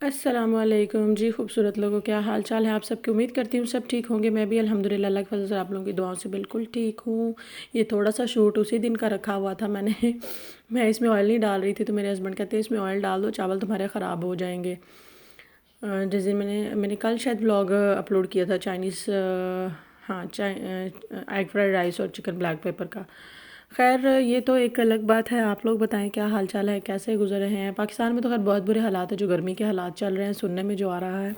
अस्सलामुअलैकुम जी। खूबसूरत लोगों, क्या हाल चाल है आप सबकी। उम्मीद करती हूँ सब ठीक होंगे। मैं भी अल्हम्दुलिल्लाह अल्लाह के फज़ल से आप लोगों की दुआओं से बिल्कुल ठीक हूँ। ये थोड़ा सा शूट उसी दिन का रखा हुआ था मैंने मैं इसमें ऑयल नहीं डाल रही थी, तो मेरे हस्बैंड कहते हैं इसमें ऑयल डाल दो, चावल तुम्हारे ख़राब हो जाएंगे। जिस दिन मैंने कल शायद व्लॉग अपलोड किया था चाइनीज़, हाँ, एग फ्राइड राइस और चिकन ब्लैक पेपर का। खैर ये तो एक अलग बात है। आप लोग बताएं क्या हाल चाल है, कैसे गुजर रहे हैं। पाकिस्तान में तो खैर बहुत बुरे हालात है, जो गर्मी के हालात चल रहे हैं। सुनने में जो आ रहा है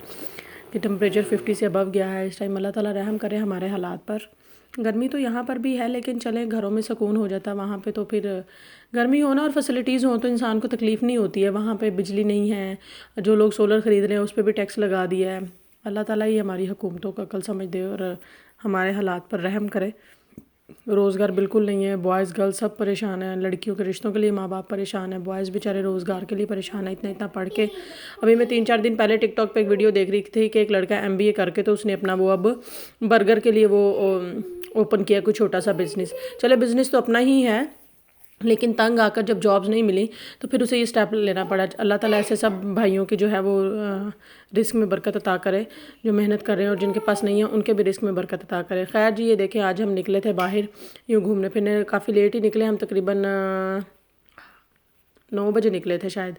कि टेम्परेचर 50 से अबव गया है इस टाइम। अल्लाह ताला रहम करे हमारे हालात पर। गर्मी तो यहाँ पर भी है, लेकिन चले घरों में सुकून हो जाता है। वहाँ पे तो फिर गर्मी हो ना और फैसिलिटीज़ हो तो इंसान को तकलीफ़ नहीं होती है। वहाँ पे बिजली नहीं है, जो लोग सोलर ख़रीद रहे हैं उस पर भी टैक्स लगा दिया है। अल्लाह ताला ही हमारी हुकूमतों का अक्ल समझ दे और हमारे हालात पर रहम करे। रोज़गार बिल्कुल नहीं है, बॉयज़ गर्ल्स सब परेशान हैं। लड़कियों के रिश्तों के लिए माँ बाप परेशान हैं, बॉयज़ बेचारे रोज़गार के लिए परेशान हैं। इतना इतना पढ़ के, अभी मैं 3-4 दिन पहले टिकटॉक पे एक वीडियो देख रही थी कि एक लड़का एमबीए करके तो उसने अपना वो अब बर्गर के लिए वो ओपन किया कोई छोटा सा बिज़नेस। चले बिज़नेस तो अपना ही है, लेकिन तंग आकर जब जॉब्स नहीं मिली तो फिर उसे ये स्टेप लेना पड़ा। अल्लाह ताला ऐसे सब भाइयों की जो है वो रिस्क में बरकत अता करे, जो मेहनत कर रहे हैं, और जिनके पास नहीं है उनके भी रिस्क में बरकत अता करे। खैर जी, ये देखें आज हम निकले थे बाहर यूँ घूमने फिरने। काफ़ी लेट ही निकले हम, तकरीबन 9 बजे निकले थे शायद,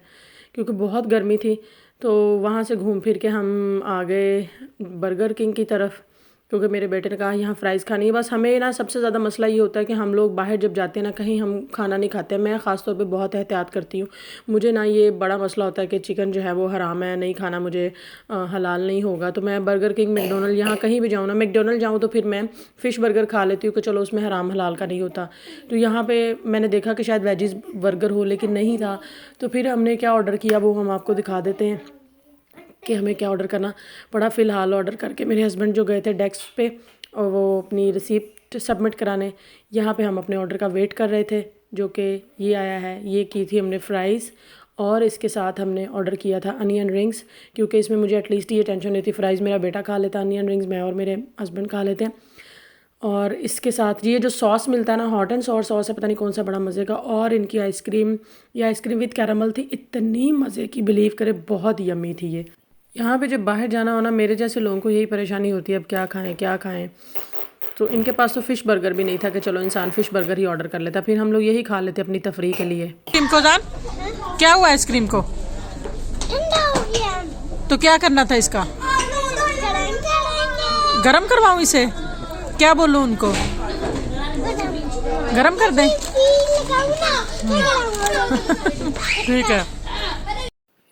क्योंकि बहुत गर्मी थी। तो वहाँ से घूम फिर के हम आ गए बर्गर किंग की तरफ, क्योंकि मेरे बेटे ने कहा यहाँ फ़्राइज़ खानी है। बस हमें ना सबसे ज़्यादा मसला ये होता है कि हम लोग बाहर जब जाते हैं ना कहीं, हम खाना नहीं खाते। मैं ख़ास तौर पे बहुत एहतियात करती हूँ। मुझे ना ये बड़ा मसला होता है कि चिकन जो है वो हराम है, नहीं खाना मुझे, हलाल नहीं होगा। तो मैं बर्गर किंग, मैकडोनल्ड, यहाँ कहीं भी जाऊँ ना, मैकडोनल्ड जाऊँ तो फिर मैं फ़िश बर्गर खा लेती हूँ कि चलो उसमें हराम हलाल का नहीं होता। तो यहाँ पर मैंने देखा कि शायद वेजिज़ बर्गर हो, लेकिन नहीं था। तो फिर हमने क्या ऑर्डर किया वो हम आपको दिखा देते हैं कि हमें क्या ऑर्डर करना पड़ा। फ़िलहाल ऑर्डर करके मेरे हस्बैंड जो गए थे डेस्क पे और वो अपनी रिसीप्ट सबमिट कराने, यहाँ पे हम अपने ऑर्डर का वेट कर रहे थे, जो कि ये आया है। ये की थी हमने फ़्राइज़, और इसके साथ हमने ऑर्डर किया था अनियन रिंग्स, क्योंकि इसमें मुझे एटलीस्ट ये टेंशन नहीं थी। फ़्राइज़ मेरा बेटा खा लेता, अनियन रिंग्स मैं और मेरे हस्बैंड खा लेते हैं। और इसके साथ ये जो सॉस मिलता है ना, हॉट एंड सॉर सॉस है, पता नहीं कौन सा, बड़ा मज़े का। और इनकी आइसक्रीम, ये आइसक्रीम विद कैरामल थी, इतनी मज़े की, बिलीव करे, बहुत यम्मी थी ये। यहाँ पे जब बाहर जाना हो ना, मेरे जैसे लोगों को यही परेशानी होती है, अब क्या खाएं क्या खाएं। तो इनके पास तो फ़िश बर्गर भी नहीं था कि चलो इंसान फ़िश बर्गर ही ऑर्डर कर लेता। फिर हम लोग यही खा लेते अपनी तफरीह के लिए। आइसक्रीम को जान, क्या हुआ आइसक्रीम को? ठंडा हो गया। तो क्या करना था इसका? गरम करवाऊं इसे? क्या बोलूं उनको? गरम कर दें? ठीक है।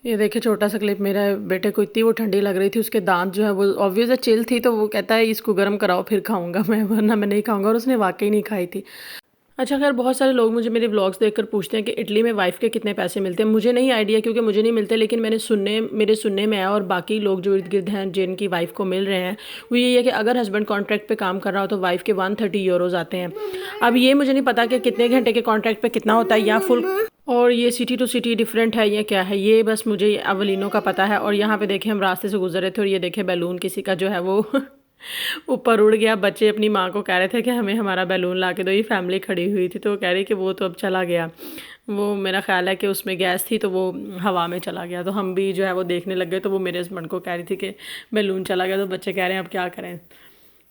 ये देखिए छोटा सा क्लिप, मेरे बेटे को इतनी वो ठंडी लग रही थी, उसके दांत जो है वो ऑब्वियस है चिल थी, तो वो कहता है इसको गर्म कराओ फिर खाऊंगा मैं, वरना मैं नहीं खाऊंगा। और उसने वाकई नहीं खाई थी। अच्छा खैर, बहुत सारे लोग मुझे मेरे व्लॉग्स देखकर पूछते हैं कि इटली में वाइफ़ के कितने पैसे मिलते हैं। मुझे नहीं आइडिया, क्योंकि मुझे नहीं मिलते, लेकिन मेरे सुनने में आया, और बाकी लोग जो इर्द गिर्द हैं जिनकी वाइफ़ को मिल रहे हैं, वो यही है कि अगर हस्बैंड कॉन्ट्रैक्ट पे काम कर रहा हो तो वाइफ़ के 130 यूरोज़ आते हैं। अब ये मुझे नहीं पता कि कितने घंटे के कॉन्ट्रैक्ट पे कितना होता है, या फुल, और ये सिटी टू सिटी डिफरेंट है या क्या है, ये बस मुझे अवलिनों का पता है। और यहाँ पे देखें हम रास्ते से गुजर रहे थे और ये देखें बैलून किसी का जो है वो ऊपर उड़ गया। बच्चे अपनी माँ को कह रहे थे कि हमें हमारा बैलून ला के दो। ये फैमिली खड़ी हुई थी तो वो कह रही कि वो तो अब चला गया। वो मेरा ख्याल है कि उसमें गैस थी तो वो हवा में चला गया। तो हम भी जो है वो देखने लग गए। तो वो मेरे हस्बैंड को कह रही थी कि बैलून चला गया। तो बच्चे कह रहे हैं अब क्या करें।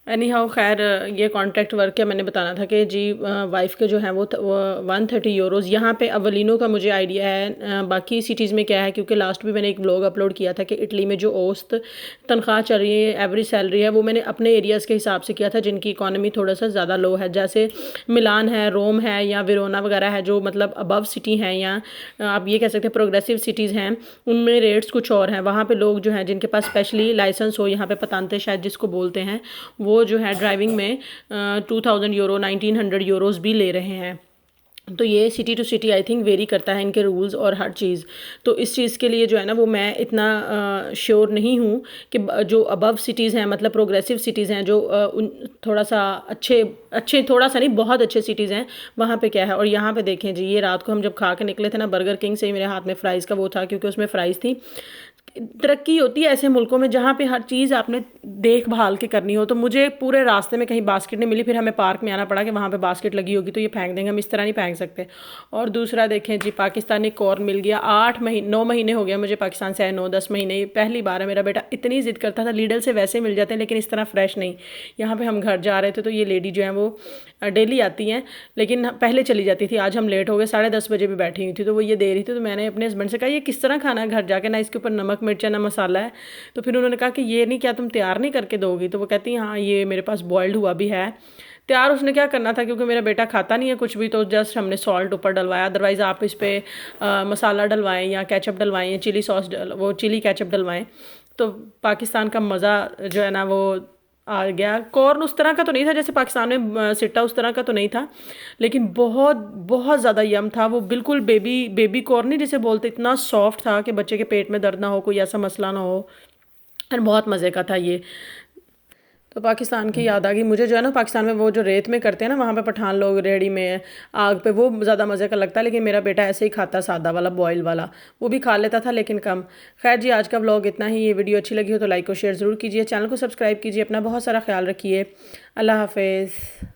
एनी हाउ खैर, ये कॉन्ट्रैक्ट वर्क क्या मैंने बताना था कि जी वाइफ़ के जो हैं वो 130 यूरोज़। यहाँ पे अवलिनों का मुझे आइडिया है, बाकी सिटीज़ में क्या है, क्योंकि लास्ट भी मैंने एक व्लॉग अपलोड किया था कि इटली में जो औसत तनख्वाह चल रही है, एवरेज सैलरी है, वो मैंने अपने एरियाज़ के हिसाब से किया था जिनकी इकॉनमी थोड़ा सा ज़्यादा लो है, जैसे मिलान है, रोम है, या वेरोना वगैरह है, जो मतलब अबव सिटी हैं, या आप ये कह सकते हैं प्रोग्रेसिव सिटीज़ हैं। उनमें रेट्स कुछ और हैं। वहाँ पे लोग जो हैं जिनके पास स्पेशली लाइसेंस हो, यहाँ पे पतानते शायद जिसको बोलते हैं, वो जो है ड्राइविंग में 2000 यूरो, 1900 यूरोज़ भी ले रहे हैं। तो ये city to city I think very करता है इनके रूल्स और हर चीज़। तो इस चीज़ के लिए जो है ना वो मैं इतना श्योर नहीं हूँ कि जो अबव सिटीज़ हैं, मतलब प्रोग्रेसिव सिटीज़ हैं, जो उन थोड़ा सा अच्छे थोड़ा सा नहीं, बहुत अच्छे सिटीज़ हैं, वहाँ पे क्या है। और यहाँ पे देखें जी, ये रात को हम जब खा के निकले थे ना बर्गर किंग से ही, मेरे हाथ में फ़्राइज़ का वो था, क्योंकि उसमें फ़्राइज़ थी। तरक्की होती है ऐसे मुल्कों में जहाँ पे हर चीज़ आपने देखभाल के करनी हो। तो मुझे पूरे रास्ते में कहीं बास्केट नहीं मिली, फिर हमें पार्क में आना पड़ा कि वहाँ पे बास्केट लगी होगी तो ये फेंक देंगे, हम इस तरह नहीं फेंक सकते। और दूसरा देखें जी, पाकिस्तानी कॉर्न मिल गया। 9 महीने हो गया मुझे पाकिस्तान से आए, 9-10 महीने, पहली बार है। मेरा बेटा इतनी ज़िद करता था, लीडल से वैसे मिल जाते हैं लेकिन इस तरह फ्रेश नहीं। यहाँ पर हम घर जा रहे थे तो ये लेडी जो है वो डेली आती हैं, लेकिन पहले चली जाती थी। आज हम लेट हो गए, 10:30 बजे भी बैठी हुई थी तो वो ये दे रही थी। तो मैंने अपने हस्बैंड से कहा ये किस तरह खाना है घर जाके, ना इसके ऊपर नमक मिर्च ना मसाला है। तो फिर उन्होंने कहा कि ये नहीं, क्या तुम तैयार नहीं करके दोगी? तो वो कहती हैं हाँ ये मेरे पास बॉयल्ड हुआ भी है। तैयार उसने क्या करना था, क्योंकि मेरा बेटा खाता नहीं है कुछ भी, तो जस्ट हमने सॉल्ट ऊपर डलवाया। अदरवाइज़ आप इस पर मसाला डलवाएं या केचप डलवाएं या चिली सॉस वो चिली केचप डलवाएं, तो पाकिस्तान का मज़ा जो है ना वो आ गया। कॉर्न उस तरह का तो नहीं था जैसे पाकिस्तान में सिट्टा, उस तरह का तो नहीं था, लेकिन बहुत बहुत ज़्यादा यम था। वो बिल्कुल बेबी बेबी कॉर्न नहीं जिसे बोलते, इतना सॉफ्ट था कि बच्चे के पेट में दर्द ना हो, कोई ऐसा मसला ना हो, और बहुत मज़े का था ये। तो पाकिस्तान की याद आ गई मुझे। जो है ना पाकिस्तान में वो जो रेत में करते हैं ना, वहाँ पे पठान लोग रेडी में आग पे, वो ज़्यादा मज़े का लगता है। लेकिन मेरा बेटा ऐसे ही खाता, सादा वाला बॉयल वाला, वो भी खा लेता था लेकिन कम। खैर जी, आज का व्लॉग इतना ही। ये वीडियो अच्छी लगी हो तो लाइक और शेयर ज़रूर कीजिए, चैनल को सब्सक्राइब कीजिए, अपना बहुत सारा ख्याल रखिए। अल्लाह हाफिज़।